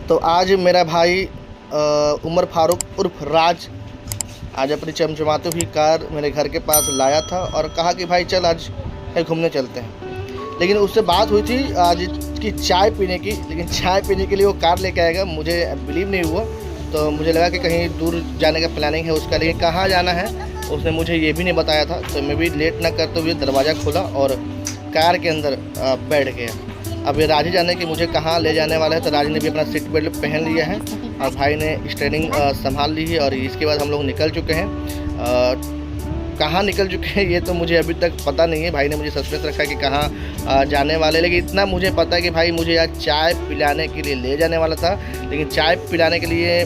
तो आज मेरा भाई उमर फारूक उर्फ राज आज अपनी चमचमाती हुई कार मेरे घर के पास लाया था और कहा कि भाई चल आज कहीं घूमने चलते हैं। लेकिन उससे बात हुई थी आज की चाय पीने की, लेकिन चाय पीने के लिए वो कार लेके आएगा, मुझे बिलीव नहीं हुआ। तो मुझे लगा कि कहीं दूर जाने का प्लानिंग है उसका, लेकिन कहाँ जाना है उसने मुझे ये भी नहीं बताया था। तो मैं भी लेट ना करते हुए दरवाज़ा खोला और कार के अंदर बैठ गया। अब ये राजी जाने कि मुझे कहाँ ले जाने वाला है। तो राजी ने भी अपना सीट बेल्ट पहन लिया है और भाई ने स्टीयरिंग संभाल ली है और इसके बाद हम लोग निकल चुके हैं। कहाँ निकल चुके हैं ये तो मुझे अभी तक पता नहीं है। भाई ने मुझे सस्पेंस रखा है कि कहाँ जाने वाले, लेकिन इतना मुझे पता है कि भाई मुझे आज चाय पिलाने के लिए ले जाने वाला था। लेकिन चाय पिलाने के लिए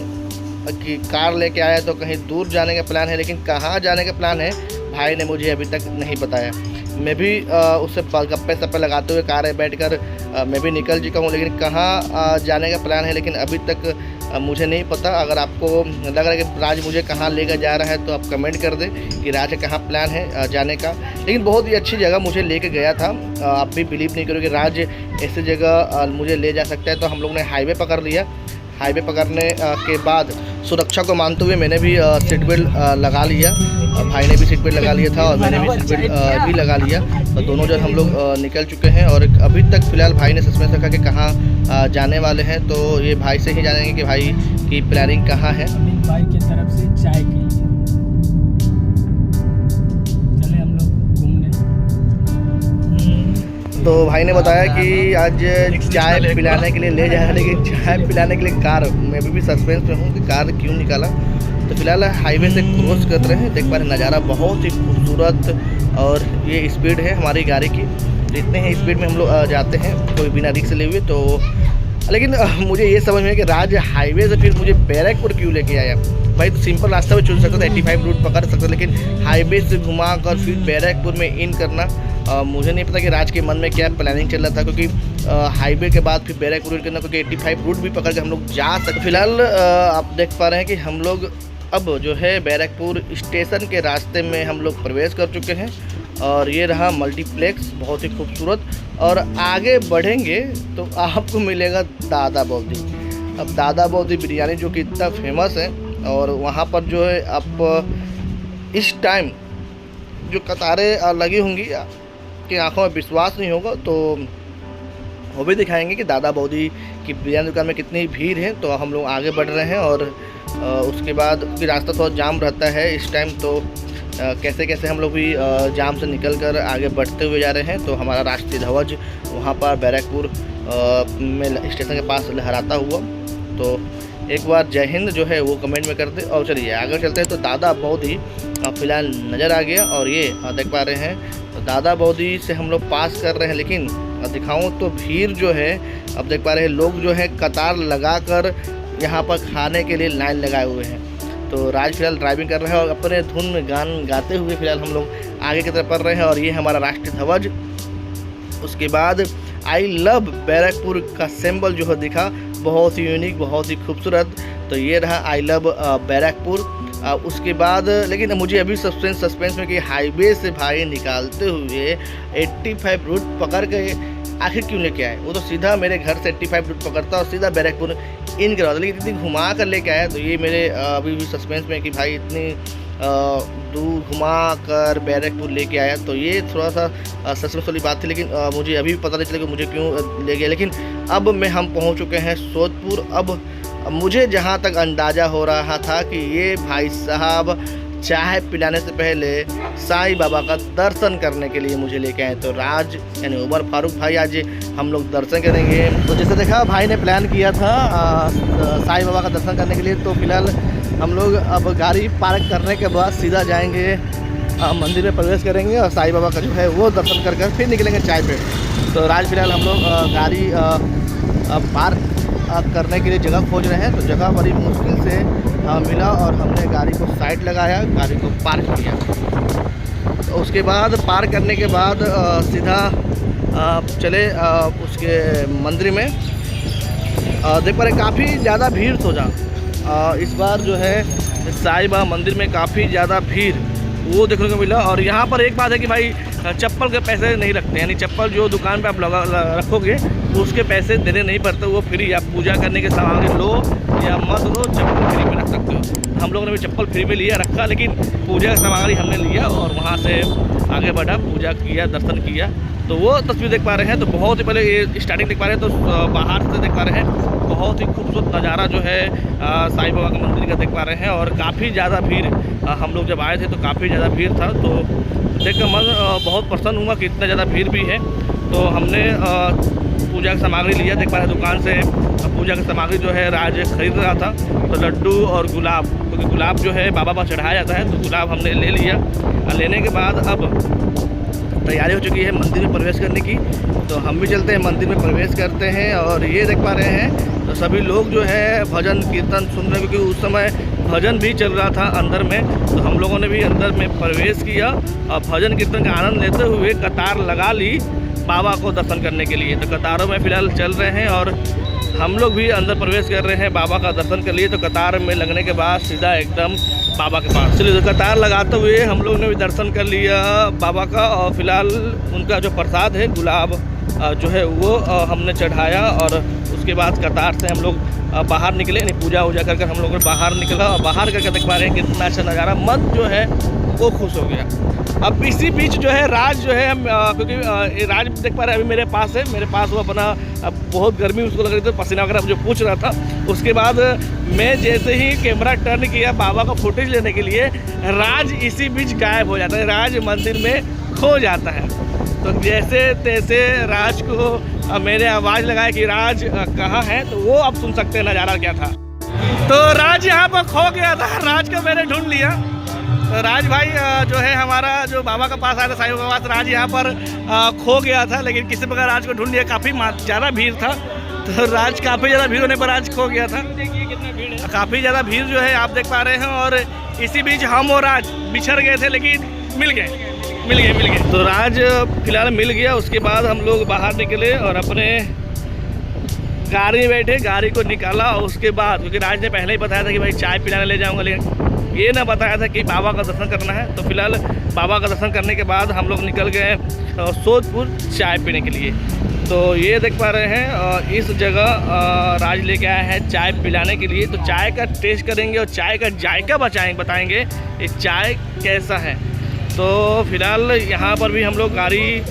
कि कार लेके आया तो कहीं दूर जाने का प्लान है, लेकिन कहाँ जाने का प्लान है भाई ने मुझे अभी तक नहीं बताया। मैं भी उससे गप्पे सप्पे लगाते हुए कार में बैठकर मैं भी निकल चुका हूँ, लेकिन कहाँ जाने का प्लान है लेकिन अभी तक मुझे नहीं पता। अगर आपको लग रहा है कि राज मुझे कहाँ लेकर जा रहा है तो आप कमेंट कर दें कि राज का कहाँ प्लान है जाने का। लेकिन बहुत ही अच्छी जगह मुझे लेके गया था। आप भी बिलीव नहीं करोगे राज ऐसी जगह मुझे ले जा सकता है। तो हम लोग ने हाईवे पकड़ लिया। हाईवे पकड़ने के बाद सुरक्षा को मानते हुए मैंने भी सीट बेल्ट लगा लिया, भाई ने भी सीट बेल्ट लगा लिया था और मैंने भी सीट बेल्ट भी लगा लिया। तो दोनों जन हम लोग निकल चुके हैं और अभी तक फ़िलहाल भाई ने सस्पेंस रखा कि कहाँ जाने वाले हैं। तो ये भाई से ही जानेंगे कि भाई की प्लानिंग कहाँ है। भाई की तरफ से चाय के लिए चले हम लोग घूमने। तो भाई ने बताया कि आज चाय पिलाने के लिए ले जा रहा है, लेकिन चाय पिलाने के लिए कार, मैं भी सस्पेंस में हूँ कि कार क्यों निकाला। तो फिलहाल हाईवे से क्रॉस कर रहे हैं, देख पा रहे नज़ारा बहुत ही खूबसूरत और ये स्पीड है हमारी गाड़ी की। तो इतने ही स्पीड में हम लोग जाते हैं कोई बिना रिस्क ले हुए। तो लेकिन मुझे ये समझ में है कि राज हाईवे से फिर मुझे बैरकपुर क्यों लेके आया। भाई तो सिंपल रास्ता भी चुन सकता था, 85 रूट पकड़ सकता, लेकिन हाईवे से घुमा कर फिर बैरकपुर में इन करना मुझे नहीं पता कि राज के मन में क्या प्लानिंग चल रहा था। क्योंकि हाईवे के बाद फिर बैरकपुर इन करना, क्योंकि 85 रूट भी पकड़ के हम लोग जा सकते। फिलहाल आप देख पा रहे हैं कि हम लोग अब जो है बैरकपुर स्टेशन के रास्ते में हम लोग प्रवेश कर चुके हैं और ये रहा मल्टीप्लेक्स, बहुत ही खूबसूरत। और आगे बढ़ेंगे तो आपको मिलेगा दादा बौदी। अब दादा बौदी बिरयानी जो कि इतना फेमस है और वहाँ पर जो है आप इस टाइम जो कतारें लगी होंगी कि आंखों में विश्वास नहीं होगा। तो वो भी दिखाएंगे कि दादा बौदी की बिरयानी दुकान में कितनी भीड़ है। तो हम लोग आगे बढ़ रहे हैं और उसके बाद रास्ता थोड़ा जाम रहता है इस टाइम। तो कैसे कैसे हम लोग भी जाम से निकल कर आगे बढ़ते हुए जा रहे हैं। तो हमारा राष्ट्रीय ध्वज वहाँ पर बैरकपुर में स्टेशन के पास लहराता हुआ। तो एक बार जय हिंद जो है वो कमेंट में कर दे और चलिए आगे चलते हैं। तो दादा बौदी फिलहाल नज़र आ गया और ये देख पा रहे हैं। तो दादा बौदी से हम लोग पास कर रहे हैं, लेकिन दिखाऊँ तो भीड़ जो है अब देख पा रहे हैं, लोग जो है कतार लगा कर यहाँ पर खाने के लिए लाइन लगाए हुए हैं। तो राज फिलहाल ड्राइविंग कर रहे हैं और अपने धुन में गान गाते हुए फिलहाल हम लोग आगे की तरफ बढ़ रहे हैं और ये हमारा राष्ट्रीय ध्वज। उसके बाद आई लव बैरकपुर का सिंबल जो है दिखा, बहुत ही यूनिक, बहुत ही खूबसूरत। तो ये रहा आई लव बैरकपुर। उसके बाद लेकिन मुझे अभी सस्पेंस में कि हाईवे से भाई निकालते हुए 85 रूट पकड़ के आखिर क्यों लेके आए। वो तो सीधा मेरे घर से 85 रूट पकड़ता और सीधा बैरकपुर इन करवा, लेकिन इतनी घुमा कर लेके आया। तो ये मेरे अभी भी सस्पेंस में कि भाई इतनी दूर घुमा कर बैरकपुर लेके आया। तो ये थोड़ा सा सस्पेंस वाली बात थी, लेकिन मुझे अभी भी पता नहीं चला कि मुझे क्यों ले गया। लेकिन अब हम पहुंच चुके हैं सोदपुर। अब मुझे जहां तक अंदाज़ा हो रहा था कि ये भाई साहब चाय पिलाने से पहले साईं बाबा का दर्शन करने के लिए मुझे लेके आए। तो राज यानी उमर फारूक भाई आज हम लोग दर्शन करेंगे। तो जैसे देखा भाई ने प्लान किया था साईं बाबा का दर्शन करने के लिए। तो फिलहाल हम लोग अब गाड़ी पार्क करने के बाद सीधा जाएंगे मंदिर में प्रवेश करेंगे और साईं बाबा का जो है वो दर्शन कर फिर निकलेंगे चाय पे। तो राज फिलहाल हम लोग गाड़ी पार्क करने के लिए जगह खोज रहे हैं। तो जगह बड़ी मुश्किल से मिला और हमने गाड़ी को साइड लगाया, गाड़ी को पार्क किया। तो उसके बाद पार्क करने के बाद सीधा चले उसके मंदिर में। देख पा रहे काफ़ी ज़्यादा भीड़ तो इस बार जो है साईं बाबा मंदिर में काफ़ी ज़्यादा भीड़ वो देखने को मिला। और यहाँ पर एक बात है कि भाई चप्पल के पैसे नहीं लगते, यानी चप्पल जो दुकान पे आप रखोगे उसके पैसे देने नहीं पड़ते, वो फ्री। आप पूजा करने के सामान लो या मत लो, चप्पल फ्री में रख सकते हो। हम लोगों ने भी चप्पल फ्री में लिया रखा, लेकिन पूजा का सामग्री हमने लिया और वहाँ से आगे बढ़ा, पूजा किया, दर्शन किया। तो वो तस्वीर देख पा रहे हैं। तो बहुत ही पहले ये स्टार्टिंग देख पा रहे हैं, तो बाहर से देख पा रहे हैं बहुत ही खूबसूरत नज़ारा जो है साईं बाबा के मंदिर का देख पा रहे हैं। और काफ़ी ज़्यादा भीड़, हम लोग जब आए थे तो काफ़ी ज़्यादा भीड़ था। तो देखकर मन बहुत प्रसन्न हुआ कि इतना ज़्यादा भीड़ भी है। तो हमने पूजा का सामग्री लिया, देख पा रहे हैं दुकान से पूजा की सामग्री जो है राज खरीद रहा था। तो लड्डू और गुलाब, क्योंकि गुलाब जो है बाबा पर चढ़ाया जाता है, तो गुलाब हमने ले लिया। लेने के बाद अब तैयारी हो चुकी है मंदिर में प्रवेश करने की। तो हम भी चलते हैं मंदिर में प्रवेश करते हैं। और ये देख पा रहे हैं तो सभी लोग जो है भजन कीर्तन सुन रहे हैं, क्योंकि उस समय भजन भी चल रहा था अंदर में। तो हम लोगों ने भी अंदर में प्रवेश किया और भजन कीर्तन का आनंद लेते हुए कतार लगा ली बाबा को दर्शन करने के लिए। तो कतारों में फ़िलहाल चल रहे हैं और हम लोग भी अंदर प्रवेश कर रहे हैं बाबा का दर्शन के लिए। तो कतार में लगने के बाद सीधा एकदम बाबा के पास चलिए। तो कतार लगाते हुए हम लोग ने भी दर्शन कर लिया बाबा का। और फिलहाल उनका जो प्रसाद है गुलाब जो है वो हमने चढ़ाया। और उसके बाद कतार से हम लोग बाहर निकले, यानी पूजा वूजा कर हम लोग बाहर निकला। और बाहर करके देख पा रहे हैं कितना अच्छा नज़ारा, मन जो है वो खुश हो गया। अब इसी बीच जो है राज जो है हम क्योंकि राज देख पा रहे हैं अभी मेरे पास है, मेरे पास वो अपना बहुत गर्मी उसको लग रही थी, पसीना वगैरह जो पूछ रहा था। उसके बाद मैं जैसे ही कैमरा टर्न किया बाबा का फुटेज लेने के लिए, राज इसी बीच गायब हो जाता है, राज मंदिर में खो जाता है। तो जैसे तैसे राज को मैंने आवाज़ लगाया कि राज कहाँ है, तो वो अब सुन सकते हैं नज़ारा क्या था। तो राज यहाँ पर खो गया था, राज को मैंने ढूंढ लिया। तो राज भाई जो है हमारा जो बाबा के पास आया था साईं बाबा के पास, राज यहाँ पर खो गया था, लेकिन किसी प्रकार राज को ढूंढ लिया। काफ़ी ज़्यादा भीड़ था, तो राज काफ़ी ज़्यादा भीड़ होने पर राज खो गया था। देखिए कितना भीड़ है, काफ़ी ज़्यादा भीड़ जो है आप देख पा रहे हैं। और इसी बीच हम और राज बिछड़ गए थे, लेकिन मिल गए। तो राज फिलहाल मिल गया। उसके बाद हम लोग बाहर निकले और अपने गाड़ी में बैठे, गाड़ी को निकाला। और उसके बाद क्योंकि राज ने पहले ही बताया था कि भाई चाय पिलाने ले जाऊंगा, लेकिन ये ना बताया था कि बाबा का दर्शन करना है। तो फिलहाल बाबा का दर्शन करने के बाद हम लोग निकल गए सोदपुर चाय पीने के लिए। तो ये देख पा रहे हैं इस जगह राज लेके आया है चाय पिलाने के लिए। तो चाय का टेस्ट करेंगे और चाय का जायका बताएंगे ये चाय कैसा है। तो फिलहाल यहाँ पर भी हम लोग गाड़ी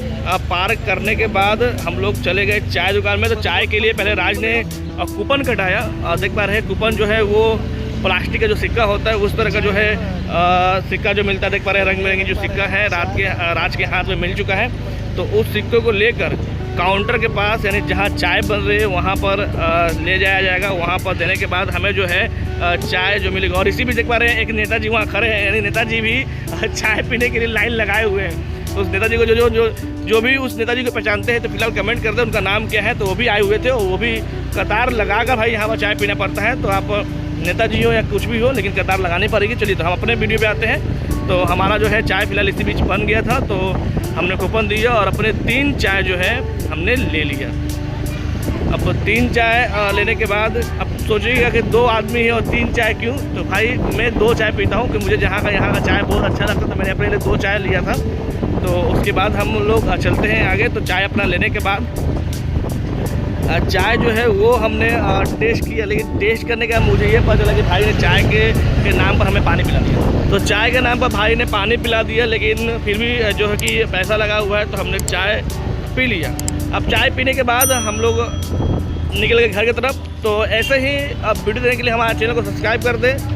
पार्क करने के बाद हम लोग चले गए चाय दुकान में। तो चाय के लिए पहले राज ने कूपन कटाया। देख पा रहे हैं कूपन जो है वो प्लास्टिक का जो सिक्का होता है उस तरह का जो है सिक्का जो मिलता है, देख पा रहे हैं रंग बिरंगे जो सिक्का है राज के हाथ में मिल चुका है। तो उस सिक्के को लेकर काउंटर के पास, यानी जहाँ चाय बन रही है वहाँ पर ले जाया जाएगा। वहाँ पर देने के बाद हमें जो है चाय जो मिलेगी। और इसी भी देख पा रहे हैं एक नेताजी वहाँ खड़े हैं, यानी नेताजी भी चाय पीने के लिए लाइन लगाए हुए हैं। तो उस नेताजी को जो भी उस नेताजी को पहचानते हैं तो फिलहाल कमेंट कर दें उनका नाम क्या है। तो वो भी आए हुए थे और वो भी कतार लगाकर भाई यहाँ पर चाय पीना पड़ता है। तो आप नेताजी हो या कुछ भी हो, लेकिन कतार लगानी पड़ेगी। चलिए तो हम अपने वीडियो पे आते हैं। तो हमारा जो है चाय फिलहाल इसी बीच बन गया था, तो हमने कूपन दिया और अपने 3 चाय जो है हमने ले लिया। अब 3 चाय लेने के बाद अब सोचिएगा कि 2 आदमी है और 3 चाय क्यों। तो भाई मैं 2 चाय पीता हूँ कि मुझे यहाँ का चाय बहुत अच्छा लगता है। तो मैंने अपने लिए 2 चाय लिया था। तो उसके बाद हम लोग चलते हैं आगे। तो चाय अपना लेने के बाद चाय जो है वो हमने टेस्ट किया, लेकिन टेस्ट करने के बाद मुझे ये पता चला कि भाई ने चाय के नाम पर हमें पानी पिला दिया। तो चाय के नाम पर भाई ने पानी पिला दिया, लेकिन फिर भी जो है कि पैसा लगा हुआ है तो हमने चाय पी लिया। अब चाय पीने के बाद हम लोग निकल गए घर की तरफ। तो ऐसे ही अब वीडियो देखने के लिए हमारे चैनल को सब्सक्राइब कर दें।